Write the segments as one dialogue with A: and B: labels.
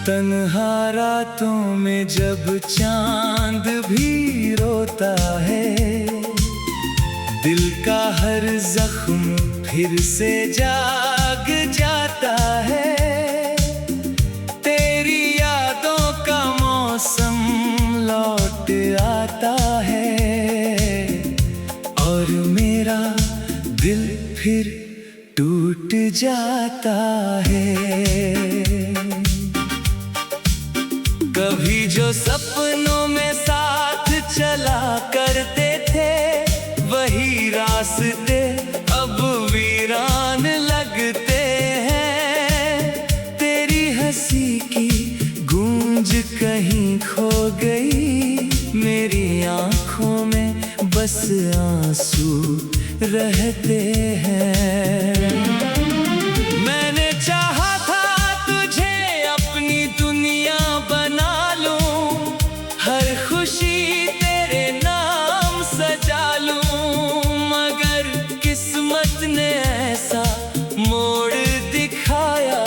A: तन्हा रातों में जब चांद भी रोता है, दिल का हर जख्म फिर से जाग जाता है। तेरी यादों का मौसम लौट आता है और मेरा दिल फिर टूट जाता है। कभी जो सपनों में साथ चला करते थे, वही रास्ते अब वीरान लगते हैं। तेरी हंसी की गूंज कहीं खो गई, मेरी आंखों में बस आंसू रहते हैं। मैंने चाहा था तुझे अपनी दुनिया बना लूं, हर खुशी तेरे नाम सजा लूं, मगर किस्मत ने ऐसा मोड़ दिखाया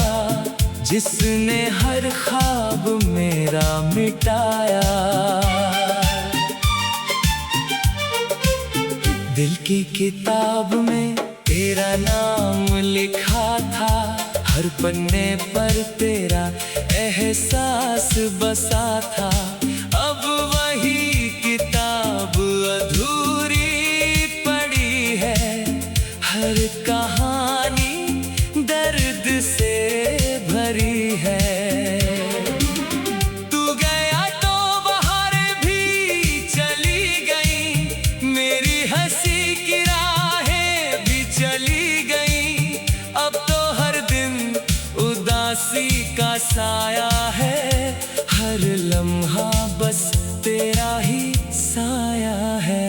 A: जिसने हर ख्वाब मेरा मिटाया। दिल की किताब में तेरा नाम लिखा था, हर पन्ने पर तेरा एहसास बसा था। अब वही किताब अधूरी पड़ी है, हर कहानी दर्द से भरी है। तू गया तो बाहर भी चली गई, मेरी हंसी की राहें भी चली गई। अब तो हर दिन उदासी का साया है, हर लम्हा बस तेरा ही साया है।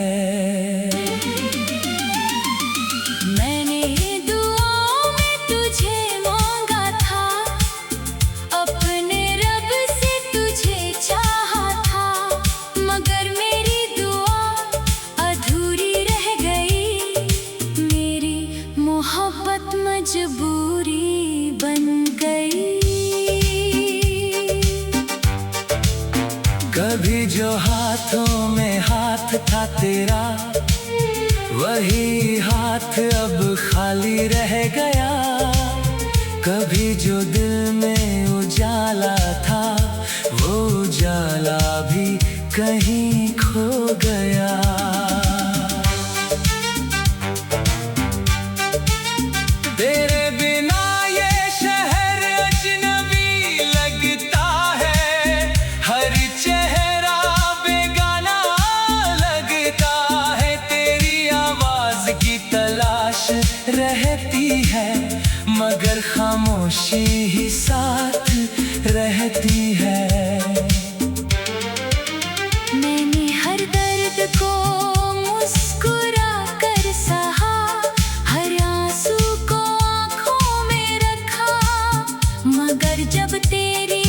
B: मैंने दुआओं में तुझे मांगा था, अपने रब से तुझे चाहा था, मगर मेरी दुआ अधूरी रह गई, मेरी मोहब्बत मजबूरी बन गई।
A: कभी जो हाथों में हाथ था तेरा, वही हाथ अब खाली रह गया। कभी जो दिल में उजाला था, वो उजाला भी कहीं खो गया। तेरे बिना ये शहर अजनबी लगता है, हर चेहरा बेगाना लगता है। तेरी आवाज की तलाश रहती है, मगर खामोशी ही साथ रहती है।
B: मैंने हर दर्द को मुस्कुरा कर सहा, हर आंसू को आंखों में रखा, मगर जब तेरी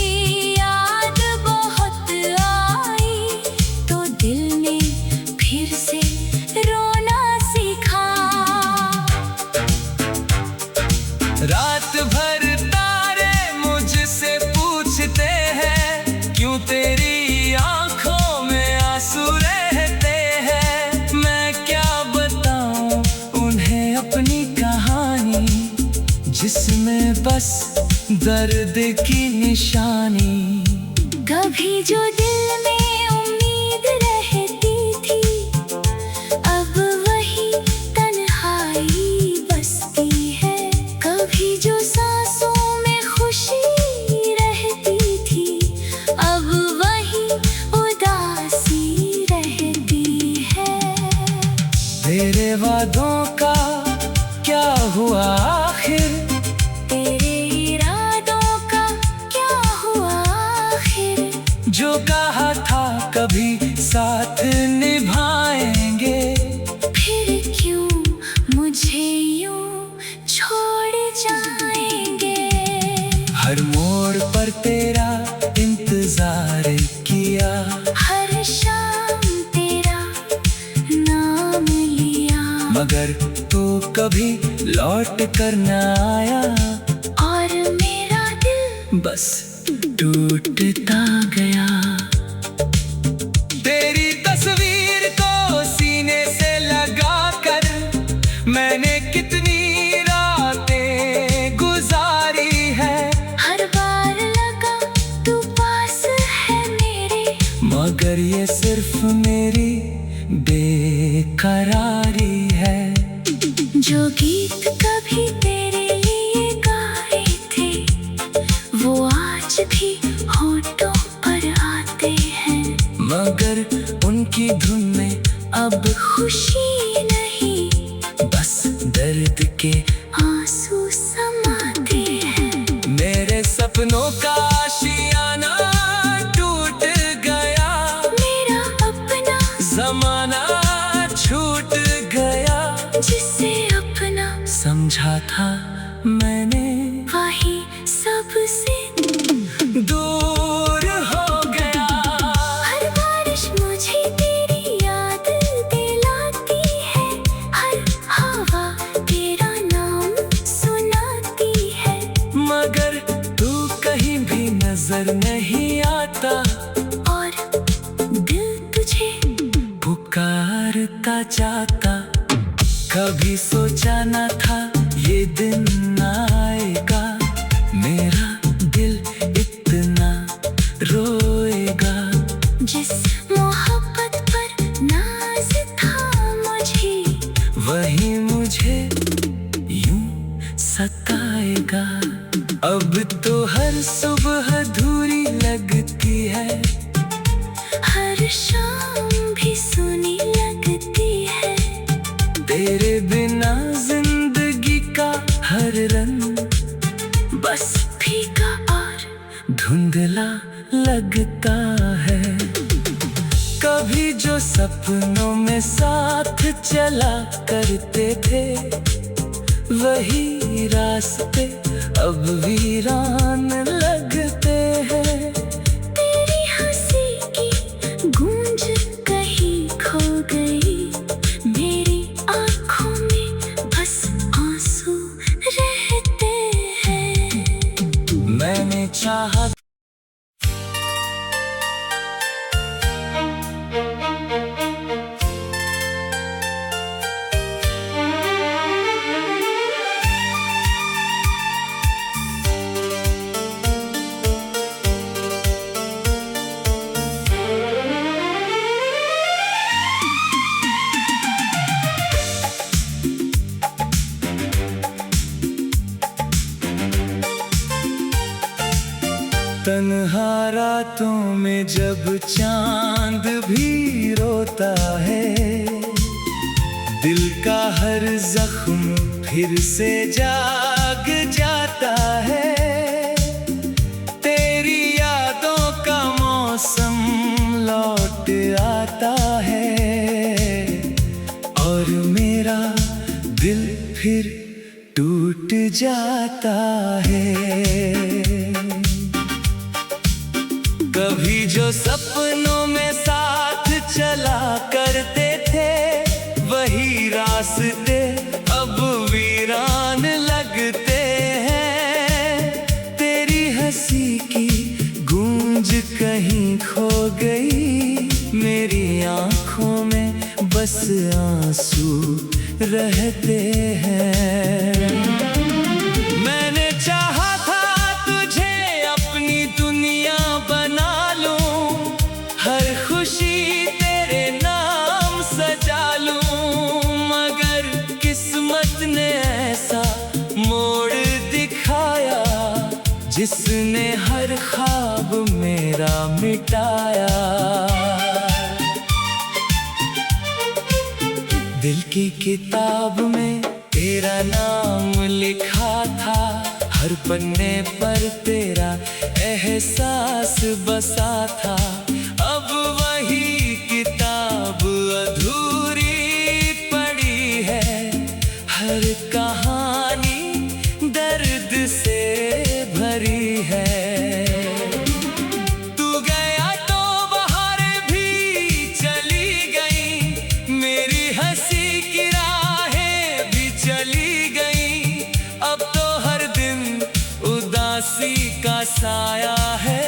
B: याद बहुत आई, तो दिल ने फिर से रोना सीखा।
A: रात भर तारे मुझसे पूछते हैं, क्यों तेरी आंखों में आंसू रहते हैं। मैं क्या बताऊं उन्हें अपनी कहानी, जिसमें बस दर्द की निशानी।
B: कभी जो दिल में उम्मीद रहती थी, अब वही तन्हाई बसती है। कभी जो सांसों में खुशी रहती थी, अब वही उदासी रहती है।
A: तेरे वादों का क्या हुआ आखिर,
B: तेरे इरादों का क्या हुआ आखिर,
A: जो कहा था कभी साथ निभाएंगे,
B: फिर क्यों मुझे यूं छोड़ जाएंगे।
A: हर मोड़ पर तेरा इंतजार किया,
B: हर शाम तेरा नाम लिया,
A: मगर तू कभी लौट कर न आया।
B: और मेरा दिल
A: बस टूटता गया। तेरी तस्वीर को सीने से लगाकर मैंने कितनी रातें गुजारी है।
B: हर बार लगा तू पास है मेरे,
A: मगर ये सिर्फ मेरी बेकरारी है।
B: जो गीत कभी तेरे लिए गाए थे वो आज भी होठों पर आते हैं,
A: मगर उनकी धुन में अब
B: खुशी नहीं
A: बस दर्द के
B: आंसू समाते हैं।
A: मेरे सपनों का आशियाना टूट गया,
B: मेरा अपना
A: जमाना छूट गया।
B: जिसे अपना
A: समझा था मैंने
B: वही सबसे
A: दूर हो गया।
B: हर बारिश मुझे तेरी याद दिलाती है, हर हवा तेरा नाम सुनाती है,
A: मगर तू कहीं भी नजर नहीं आता
B: और दिल तुझे
A: पुकारता जाता। कभी सोचा न था ये दिन आएगा, मेरा दिल इतना रोएगा।
B: जिस मोहब्बत पर नाज था मुझे,
A: वही मुझे यूं सताएगा। अब तो हर सुबह अधूरी लगती है,
B: हर शाम भी सुनी लगती है।
A: तेरे बिना जिंदगी का हर रंग बस
B: फीका और
A: धुंधला लगता है। कभी जो सपनों में साथ चला करते थे, वही रास्ते अब वीरान लगते हैं।
B: तेरी हंसी की गूंज कहीं खो गई, मेरी आंखों में बस आंसू रहते हैं।
A: मैंने चाहा तन्हा रातों में जब चांद भी रोता है, दिल का हर जख्म फिर से जाग जाता है। तेरी यादों का मौसम लौट आता है और मेरा दिल फिर टूट जाता है। कभी जो सपनों में साथ चला करते थे, वही रास्ते अब वीरान लगते हैं। तेरी हंसी की गूंज कहीं खो गई, मेरी आंखों में बस आंसू रहते हैं। मैंने चाहा था तुझे अपनी दुनिया बना लूं, हर खुशी तेरे नाम सजा लूं, मगर किस्मत ने ऐसा मोड़ दिखाया जिसने हर ख्वाब मेरा मिटाया। दिल की किताब में तेरा नाम लिखा था, हर पन्ने पर तेरा एहसास बसा था। अब वही किताब अधूरी पड़ी है, हर कहानी दर्द से भरी है। तू गया तो बहार भी चली गई, मेरी हंसी की राहें भी चली गई। अब तो हर दिन उदासी का साया है,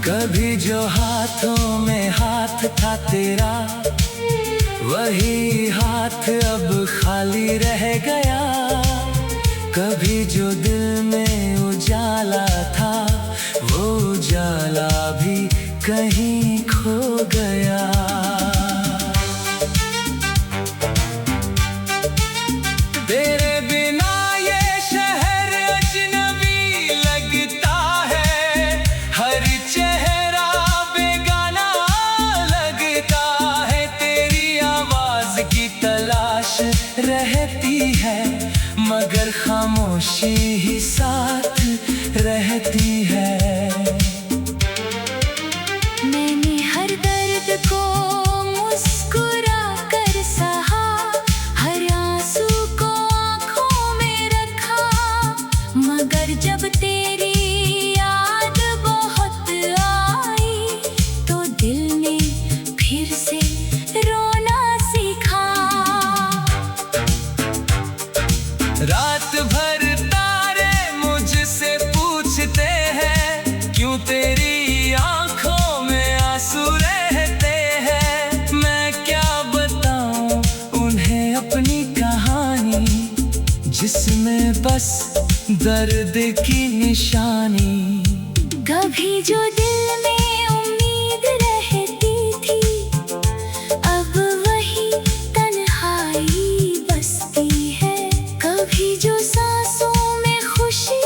A: कभी जो हाथों में हाथ था तेरा, वही हाथ अब खाली रह गया। कभी जो दिल में उजाला था, वो उजाला भी कहीं खो गया। तेरे बिना ये शहर अजनबी लगता है, हर चेहरा बेगाना लगता है। तेरी आवाज की तलाश रहती है, मगर खामोशी ही साथ रहती है।
B: मैंने हर दर्द को मुस्कुरा कर सहा, हर आंसू को आंखों में रखा। मगर जब तेरी याद बहुत आई, तो दिल ने फिर से रोना सीखा।
A: रात भर तारे मुझसे पूछते हैं, क्यों तेरी आंखों में आंसू रहते हैं। मैं क्या बताऊं उन्हें अपनी कहानी, जिसमें बस दर्द की निशानी।
B: कभी जो दिल में उम्मीद रहती थी, अब वही तन्हाई बसती है। कभी जो सांसों में खुशी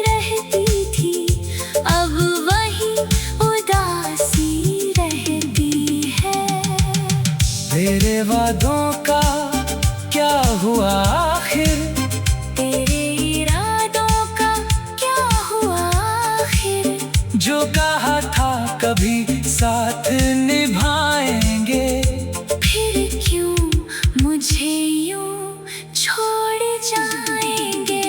B: रहती थी, अब वही उदासी रहती है।
A: तेरे वादों का क्या हुआ आखिर,
B: तेरे इरादों का क्या हुआ आखिर।
A: जो कहा था कभी साथ निभाएंगे,
B: फिर क्यों मुझे यूं छोड़ जाएंगे।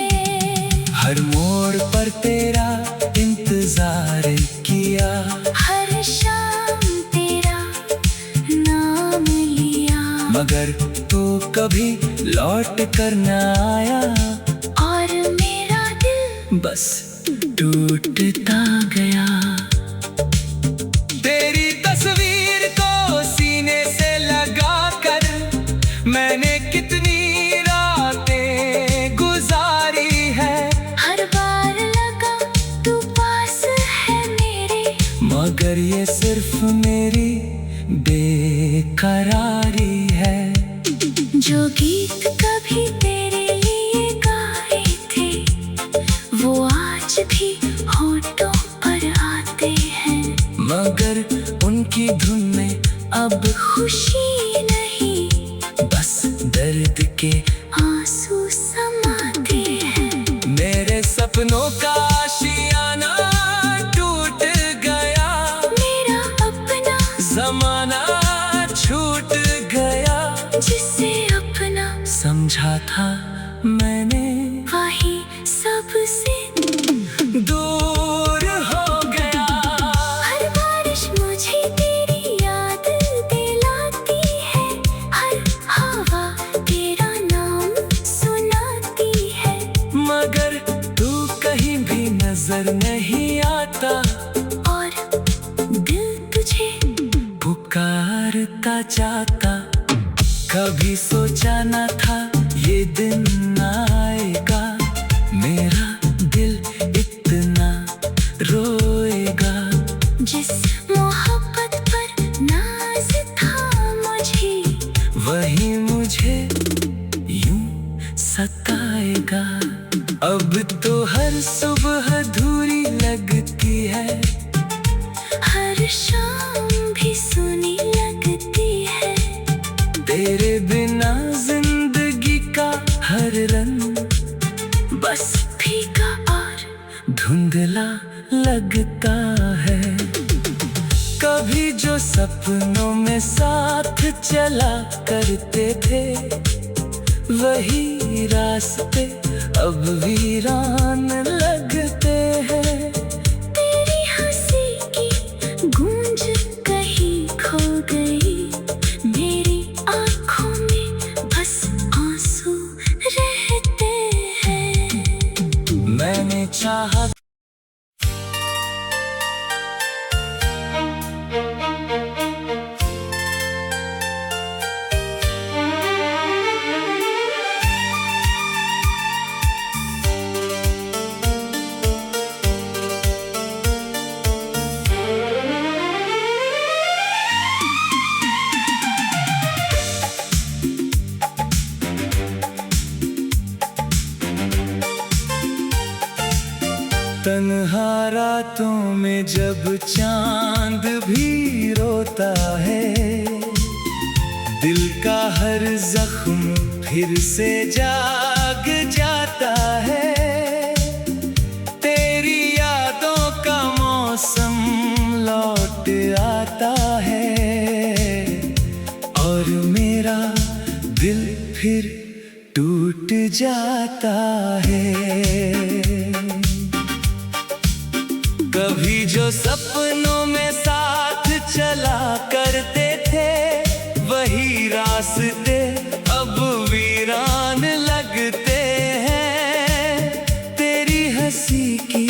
A: हर मोड़ पर तेरा इंतजार किया,
B: हर शाम तेरा नाम लिया,
A: मगर तू कभी लौट कर न आया।
B: और मेरा दिल
A: बस टूटता गया। तेरी तस्वीर को सीने से लगा कर मैंने कितनी रातें गुजारी है।
B: हर बार लगा तू पास है मेरे,
A: मगर ये सिर्फ मेरी बेकरारी है।
B: जो गीत कभी तेरे लिए गाए थे, वो आज भी होठों पर आते हैं।
A: मगर उनकी धुन में अब
B: खुशी नहीं,
A: बस दर्द के
B: आंसू समाते हैं।
A: मेरे सपनों का आशियाना टूट गया,
B: मेरा अपना
A: जमाना छूट गया।
B: जिसे अपना
A: समझा था मैंने,
B: वही सबसे
A: दूर हो गया।
B: हर बारिश मुझे तेरी याद दिलाती है, हर हवा तेरा नाम सुनाती है।
A: मगर तू कहीं भी नजर नहीं आता,
B: और दिल तुझे
A: पुकारता जाता। कभी सोचा न था ये दिन आएगा, मेरा दिल इतना रोएगा।
B: जिस मोहब्बत पर नाज था मुझे,
A: वही मुझे यूं सताएगा। अब तो हर सुबह अधूरी लगती है,
B: हर शाम भी सुनी लगती है।
A: तेरे बिना जिंदगी का हर रंग बस
B: फीका और
A: धुंधला लगता है। कभी जो सपनों में साथ चला करते थे, वही रास्ते अब वीरान लगते हैं।
B: तेरी हंसी की गूंज कहीं खो गई, मेरी आंखों में बस आंसू रहते हैं।
A: मैंने चाहा रातों में जब चांद भी रोता है, दिल का हर जख्म फिर से जाग जाता है। तेरी यादों का मौसम लौट आता है और मेरा दिल फिर टूट जाता है। कभी जो सपनों में साथ चला करते थे, वही रास्ते अब वीरान लगते हैं। तेरी हंसी की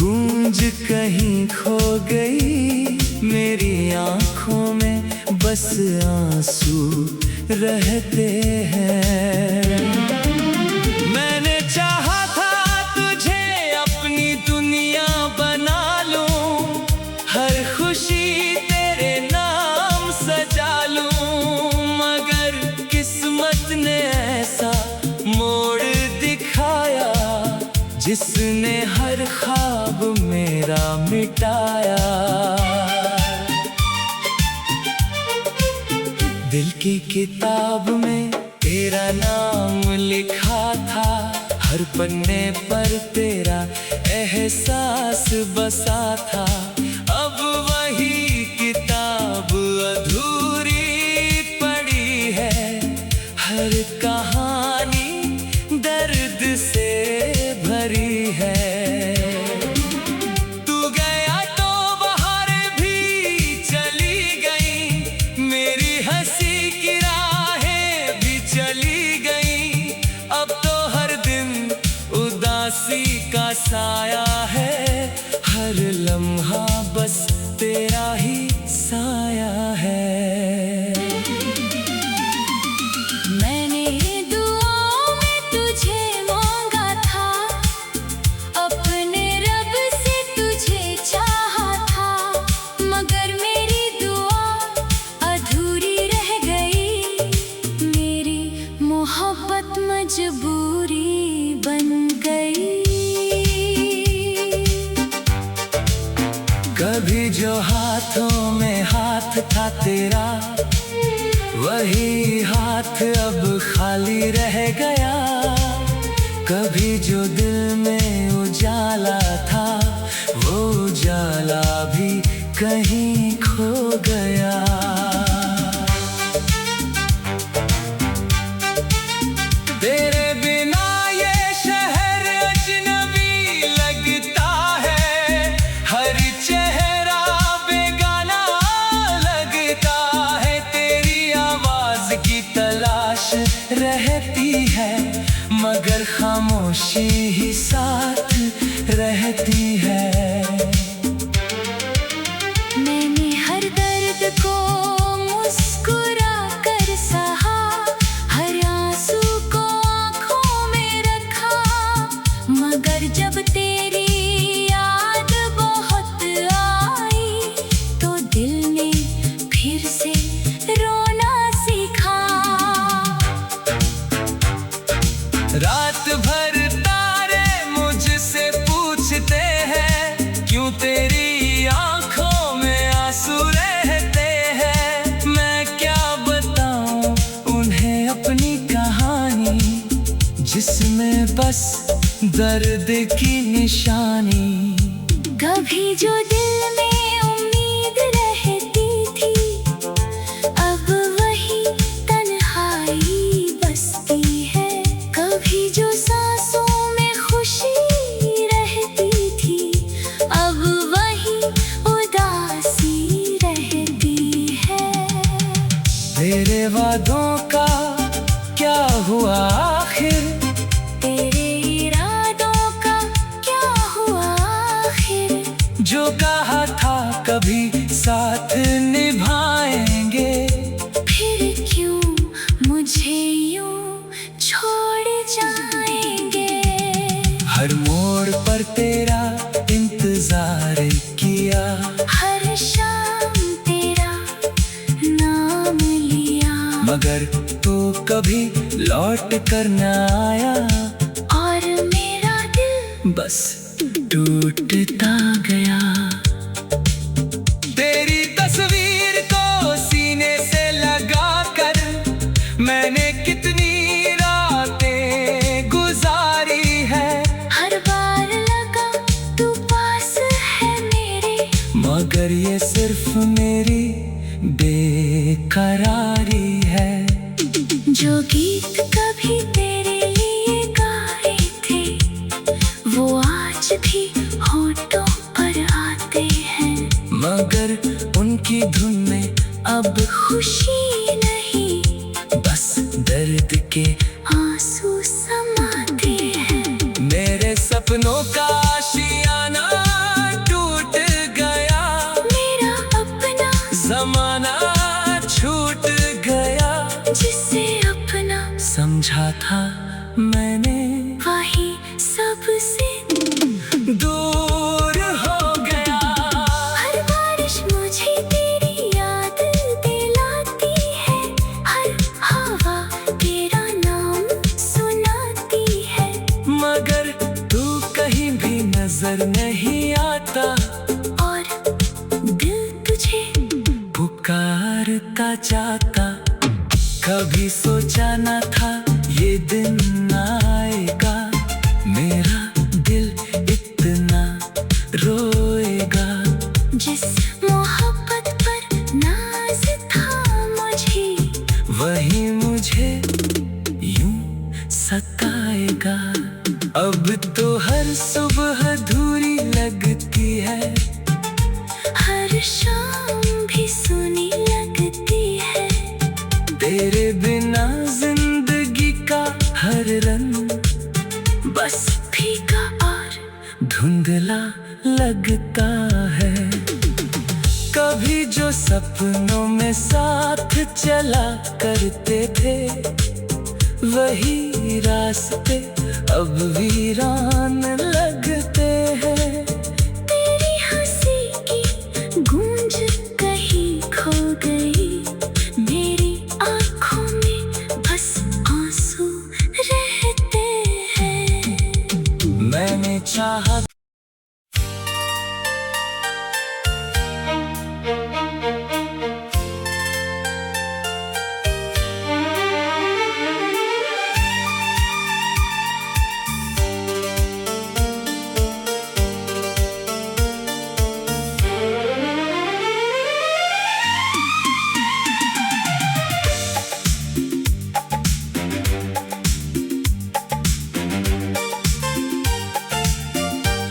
A: गूंज कहीं खो गई, मेरी आंखों में बस आंसू रहते हैं। मैंने चाहा था तुझे अपनी दुनिया बना लूं, हर खुशी तेरे नाम सजा लूं, मगर किस्मत ने ऐसा मोड़ दिखाया जिसने हर ख्वाब मेरा मिटाया। दिल की किताब में तेरा नाम लिखा था, हर पन्ने पर तेरा एहसास बसा था। अब वही किताब अधूरी पड़ी है, हर कहानी दर्द से भरी है। तू गया तो बाहर भी चली गई, मेरी हंसी की राहें भी चली गई। अब तो हर दिन उदासी का साया है, हर लम्हा बस तेरा ही साया है।
B: मैंने दुआओं में तुझे मांगा था, अपने रब से तुझे चाहा था, मगर मेरी दुआ अधूरी रह गई। मेरी मोहब्बत मजबूरी बन गई।
A: कभी जो हाथों में हाथ था तेरा, वही हाथ अब खाली रह गया। कभी जो दिल में उजाला था, वो उजाला भी कहीं खो गया। तेरे बिना ये शहर अजनबी लगता है, हर चेहरा बेगाना लगता है। तेरी आवाज की तलाश रहती है, मगर खामोशी ही साथ रहती है।
B: मैंने हर दर्द को मुस्कुरा कर सहा, हर आंसू को आंखों में रखा, मगर जब तेरी याद बहुत आई, तो दिल ने फिर से रोना सीखा।
A: रात भर तारे मुझसे पूछते हैं, क्यों तेरी आंखों में आंसू रहते हैं। मैं क्या बताऊं उन्हें अपनी कहानी, जिसमें बस दर्द की निशानी।
B: कभी जो दिल में उम्मीद रहती थी, अब वही तन्हाई बसती है। कभी जो सांसों में खुशी रहती थी, अब वही उदासी रहती है।
A: तेरे वादों का क्या हुआ आखिर,
B: तेरे इरादों का क्या हुआ आखिर,
A: जो कहा था कभी साथ निभाएंगे,
B: फिर क्यों मुझे यूं छोड़ जाएंगे।
A: हर मोड़ पर तेरा इंतजार किया,
B: हर शाम तेरा नाम लिया,
A: मगर तो कभी लौट कर न आया।
B: और मेरा दिल
A: बस टूटता
B: गया।
A: तेरी तस्वीर को सीने से लगा कर मैंने कितनी रातें गुजारी है।
B: हर बार लगा तू पास है मेरे,
A: मगर ये सिर्फ मेरी बेकरारी है।
B: जो गीत कभी तेरे लिए गाए थे वो आज भी होठों पर आते हैं,
A: मगर उनकी धुन में अब
B: खुशी नहीं
A: बस दर्द के
B: आंसू समाते हैं।
A: मेरे सपनों का आशियाना टूट गया,
B: मेरा अपना
A: जमाना छूट गया।
B: जिसे अपना
A: समझा था मैंने
B: वही सबसे
A: दूर हो गया।
B: हर बारिश मुझे तेरी याद दिलाती है, हर हवा तेरा नाम सुनाती है,
A: मगर तू कहीं भी नजर नहीं आता
B: और दिल तुझे
A: पुकारता जाता। कभी सोचा न था ये दिन आएगा, मेरा दिल इतना रोएगा।
B: जिस मोहब्बत पर नाज था मुझे,
A: वही मुझे यूं सताएगा। अब तो हर सुबह अधूरी लगती है,
B: हर शाम भी सुनी लगती है।
A: तेरे बिना जिंदगी का हर रंग
B: बस फीका और
A: धुंधला लगता है। कभी जो सपनों में साथ चला करते थे, वही रास्ते अब वीरान लगते हैं।
B: तेरी हंसी की गूंज कहीं खो गई, मेरी आंखों में बस आंसू रहते हैं।
A: मैंने चाहा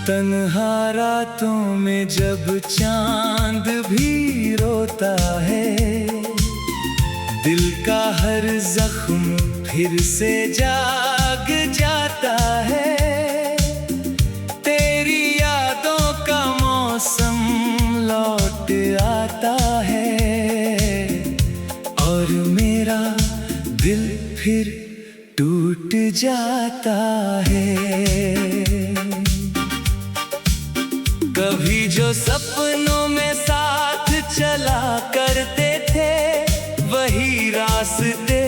A: तन्हा रातों में जब चांद भी रोता है, दिल का हर जख्म फिर से जाग जाता है। तेरी यादों का मौसम लौट आता है और मेरा दिल फिर टूट जाता है। कभी जो सपनों में साथ चला करते थे, वही रास्ते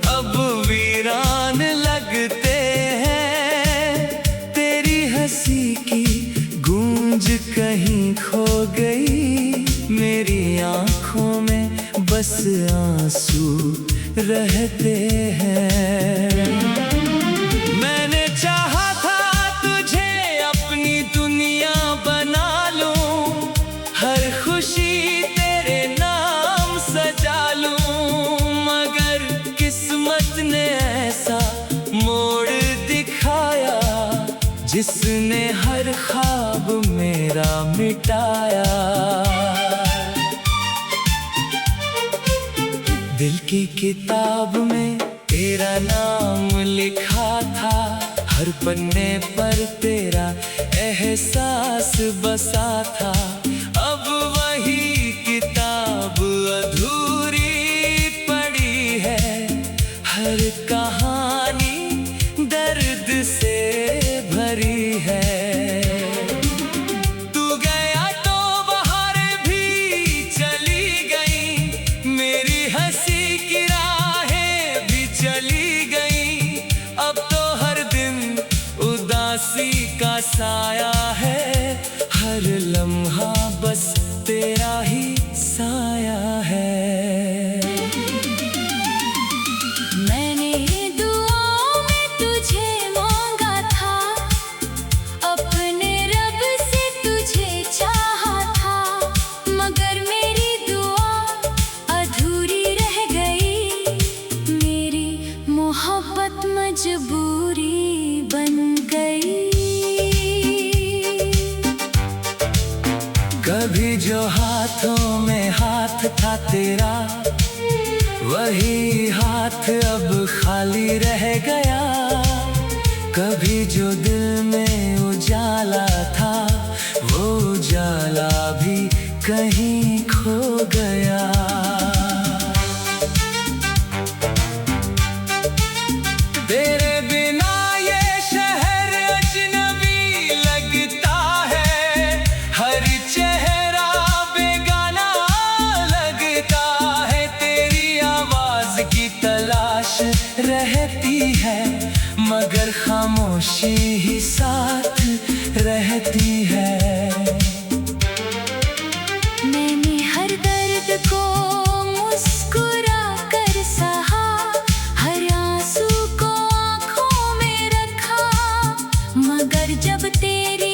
A: अब वीरान लगते हैं। तेरी हंसी की गूंज कहीं खो गई, मेरी आंखों में बस आंसू रहते हैं। मैंने चाहा था तुझे अपनी दुनिया बना लूं, हर खुशी तेरे नाम सजा लूं, मगर किस्मत ने ऐसा मोड़ दिखाया जिसने हर ख्वाब मेरा मिटाया। दिल की किताब में तेरा नाम लिखा था, हर पन्ने पर तेरा एहसास बसा था। अब वही किताब अधूरी पड़ी है, हर कहानी दर्द से भरी है। तू गया तो बाहर भी चली गई, मेरी हंसी की राहें भी चली गई। अब तो हर दिन उदासी का साया है, हर लम्हा बस तेरा ही साया है।
B: मैंने दुआओं में तुझे मांगा था, अपने रब से तुझे चाहा था, मगर मेरी दुआ अधूरी रह गई, मेरी मोहब्बत मजबूरी बन गई।
A: कभी जो हाथों में हाथ था तेरा, वही हाथ अब खाली रह गया। कभी जो दिल में उजाला था, वो उजाला भी कहीं खो गया। तेरे बिना ये शहर अजनबी लगता है, हर चेहरा बेगाना लगता है। तेरी आवाज की तलाश रहती है, मगर खामोशी ही साथ रहती है।
B: मैंने हर दर्द को मुस्कुरा कर सहा, हर आंसू को आँखों में रखा, मगर जब तेरी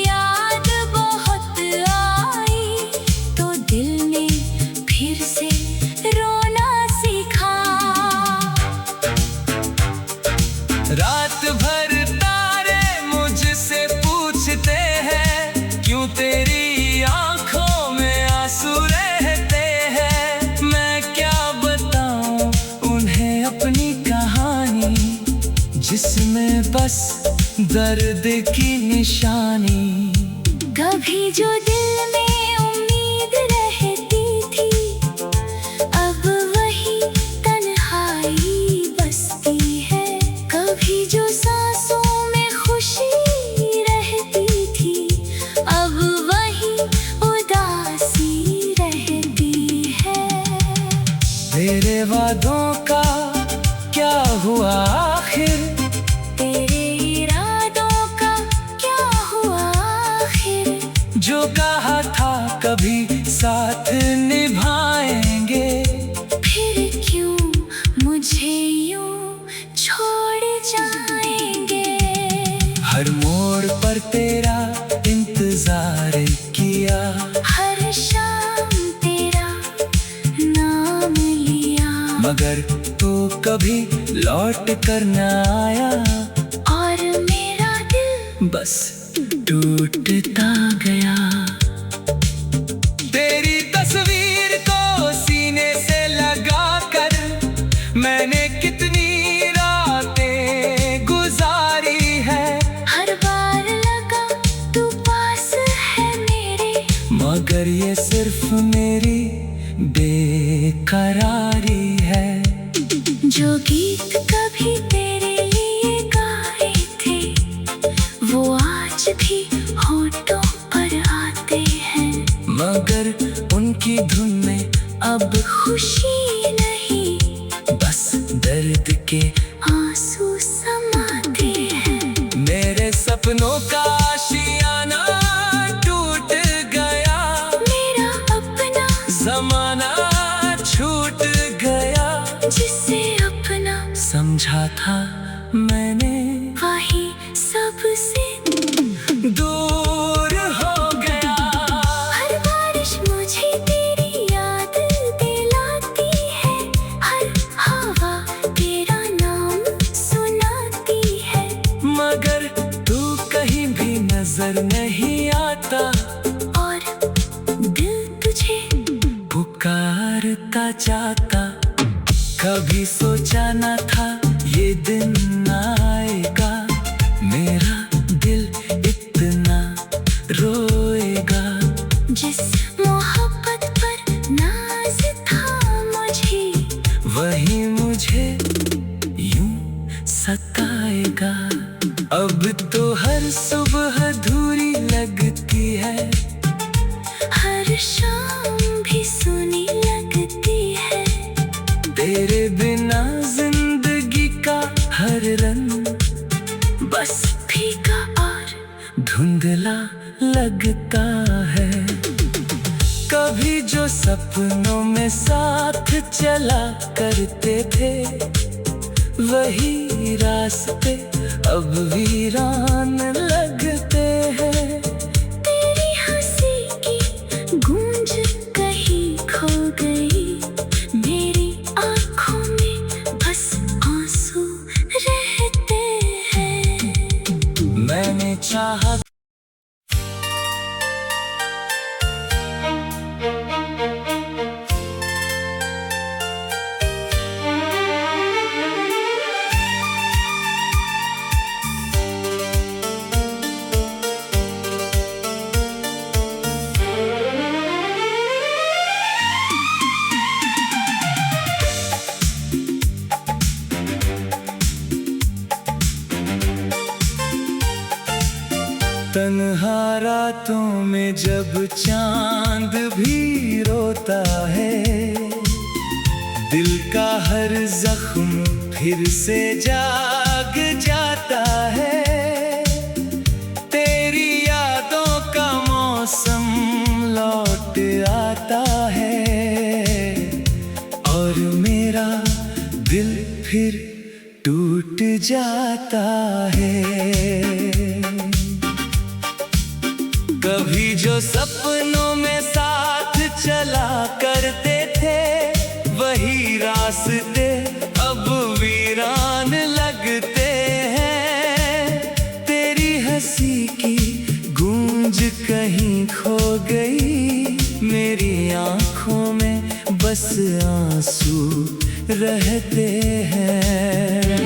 B: याद बहुत आई, तो दिल ने फिर से रोना सीखा।
A: रात भर तारे मुझसे पूछते हैं, क्यों तेरी आंखों में आंसू रहते हैं। मैं क्या बताऊं उन्हें अपनी कहानी, जिसमें बस दर्द की निशानी।
B: कभी जो दिल में उम्मीद रहती थी, अब वही तन्हाई बसती है। कभी जो सांसों में खुशी रहती थी, अब वही उदासी रहती है।
A: तेरे वादों का क्या हुआ आखिर,
B: तेरे इरादों का क्या हुआ आखिर,
A: जो कहा था कभी साथ निभाएंगे।
B: फिर क्यों मुझे यूं छोड़ जाएंगे।
A: हर मोड़ पर तेरा इंतजार किया,
B: हर शाम तेरा नाम लिया,
A: मगर तू कभी लौट कर न आया।
B: और मेरा दिल
A: बस टूटता गया। तेरी तस्वीर को सीने से लगा कर मैंने कितनी रातें गुजारी है।
B: हर बार लगा तू पास है मेरे,
A: मगर ये सिर्फ मेरी बेकरारी है।
B: जो गीत कभी तेरे लिए गाए थे, वो आज भी होठों पर आते हैं,
A: मगर उनकी धुन में अब
B: खुशी नहीं,
A: बस दर्द के
B: आंसू समाते हैं।
A: मेरे सपनों का आशियाना टूट गया,
B: मेरा अपना
A: जमाना छूट गया।
B: जिसे अपना
A: समझा था मैंने,
B: वही सबसे
A: दूर हो गया।
B: हर बारिश मुझे तेरी याद दिलाती है, हर हवा तेरा नाम सुनाती है,
A: मगर तू कहीं भी नजर नहीं आता,
B: और दिल तुझे
A: पुकारता जाता। कभी सोचा न था ये दिन आएगा, मेरा दिल इतना रोएगा।
B: जिस मोहब्बत पर नाज था मुझे,
A: वही मुझे यूं सताएगा। अब तो हर सुबह अधूरी लगती है,
B: हर शाम भी सुनी लगती है।
A: तेरे बिना जिंदगी का हर रंग बस
B: फीका और
A: धुंधला लगता सपनों में साथ चला करते थे, वही रास्ते अब वीरान लगते हैं।
B: तेरी हंसी की गूंज कहीं खो गई, मेरी आंखों में बस आंसू रहते हैं।
A: मैंने चाहा तन्हा रातों में जब चांद भी रोता है, दिल का हर जख्म फिर से जाग जाता है। तेरी यादों का मौसम लौट आता है और मेरा दिल फिर टूट जाता है। कभी जो सपनों में साथ चला करते थे, वही रास्ते अब वीरान लगते हैं। तेरी हंसी की गूंज कहीं खो गई, मेरी आंखों में बस आंसू रहते हैं।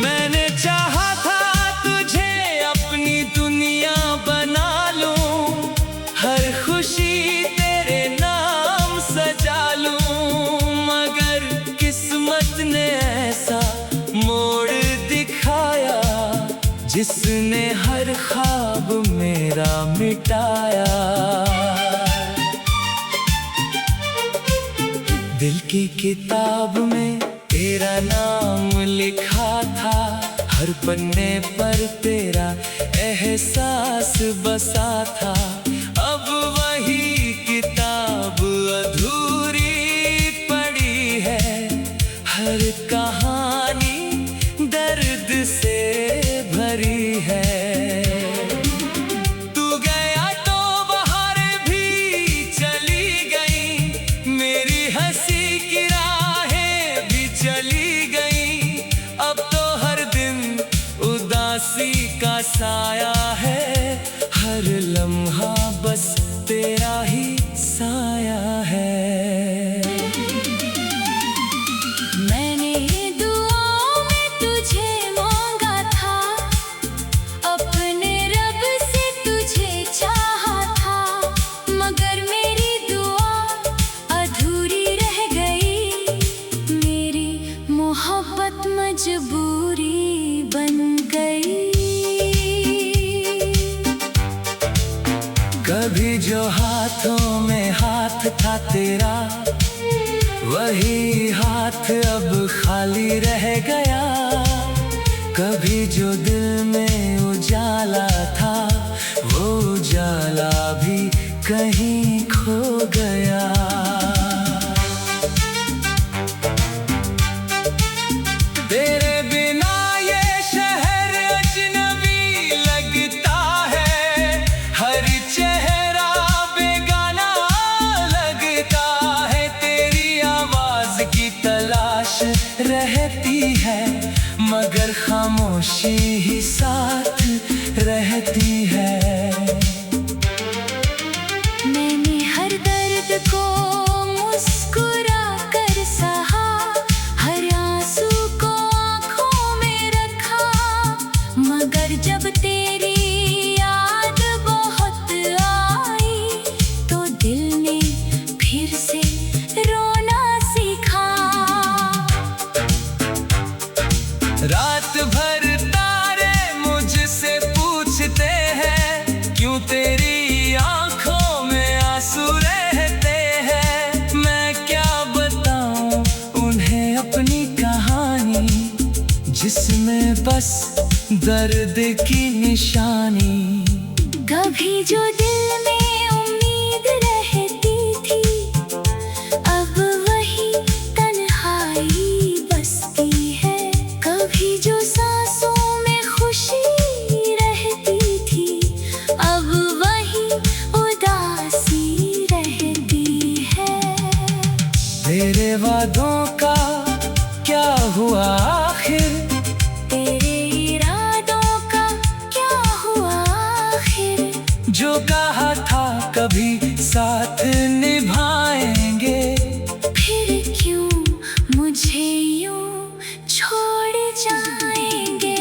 A: मैंने चाहा था तुझे अपनी दुनिया बना लूं, हर खुशी तेरे नाम सजा लूं, मगर किस्मत ने ऐसा मोड़ दिखाया जिसने हर ख्वाब मेरा मिटाया। दिल की किताब में तेरा नाम लिखा था, हर पन्ने पर तेरा एहसास बसा था। अब वही किताब अधूरी पड़ी है, हर कहानी दर्द से भरी है। तू गया तो बाहर भी चली गई, मेरी हंसी की राहें भी चली गई। अब तो हर दिन उदासी का साया है, हर लम्हा बस तेरा ही साया है।
B: मैंने दुआओं में तुझे मांगा था, अपने रब से तुझे चाहा था, मगर मेरी दुआ अधूरी रह गई, मेरी मोहब्बत मजबूरी बन गई।
A: कभी जो हाथों में हाथ था तेरा, वही हाथ अब खाली रह गया। कभी जो दिल में उजाला था, वो उजाला भी कहीं खो गया। तेरे बिना ये शहर अजनबी लगता है, हर चेहरा बेगाना लगता है। तेरी आवाज की तलाश रहती है, मगर खामोशी ही साथ रहती है।
B: मैंने हर दर्द को मुस्कुरा कर सहा, हर आंसू को आंखों में रखा, मगर जब तेरी याद बहुत आई, तो दिल ने फिर से रोना सीखा।
A: रात भर तारे मुझसे पूछते हैं, क्यों तेरी आंखों में आंसू रहते हैं। मैं क्या बताऊं उन्हें अपनी कहानी, जिसमें बस दर्द की निशानी।
B: कभी जो दिल में उम्मीद रहती थी,
A: साथ निभाएंगे।
B: फिर क्यों मुझे यूं छोड़ जाएंगे।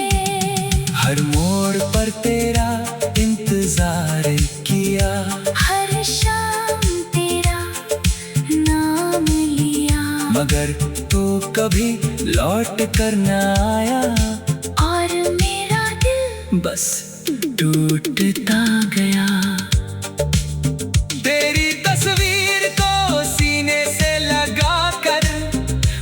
A: हर मोड़ पर तेरा इंतजार किया,
B: हर शाम तेरा नाम लिया,
A: मगर तू कभी लौट कर न आया।
B: और मेरा दिल
A: बस टूटता गया। तेरी तस्वीर को सीने से लगा कर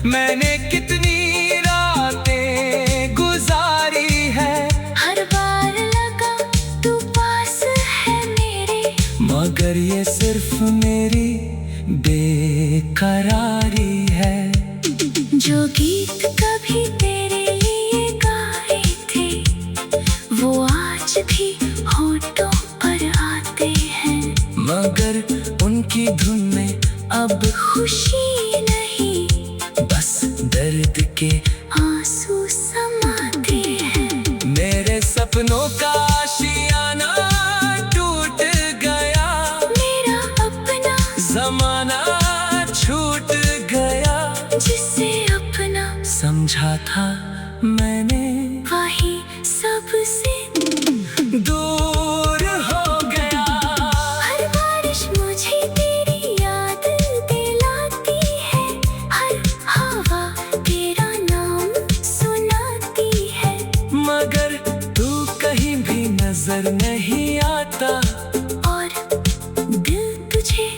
A: मैंने कितनी रातें गुजारी है।
B: हर बार लगा तू पास है मेरे,
A: मगर ये सिर्फ मेरी बेकरारी है।
B: जो गीत कभी तेरे लिए गाए थे वो आज भी होठों पर आते हैं,
A: मगर उनकी धुन में अब
B: खुशी नहीं
A: बस दर्द के
B: आंसू समाते हैं।
A: मेरे सपनों का आशियाना टूट गया,
B: मेरा अपना
A: जमाना छूट गया।
B: जिसे अपना
A: समझा था मैंने
B: वही सबसे
A: दूर हो गया।
B: हर बारिश मुझे तेरी याद दिलाती है, हर हवा तेरा नाम सुनाती है,
A: मगर तू कहीं भी नजर नहीं आता।
B: और दिल तुझे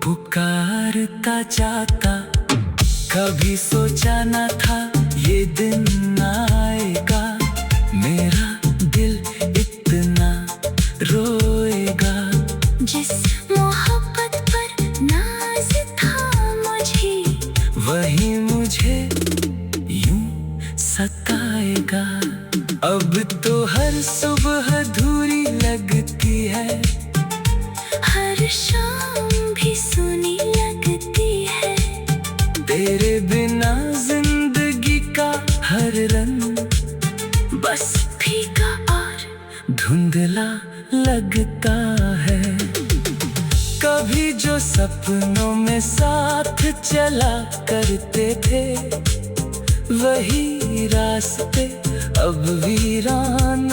A: पुकारता जाता। कभी सोचा न था ये दिन आएगा, मेरा दिल इतना रोएगा।
B: जिस मोहब्बत पर नाज था मुझे,
A: वही मुझे यूं सताएगा। अब तो हर सुबह अधूरी लगती है,
B: हर शाम भी सुनी लगती है,
A: तेरे बिना जिंदगी का हर रंग बस
B: फीका और
A: धुंधला लगता है। कभी जो सपनों में साथ चला करते थे, वही रास्ते अब वीरान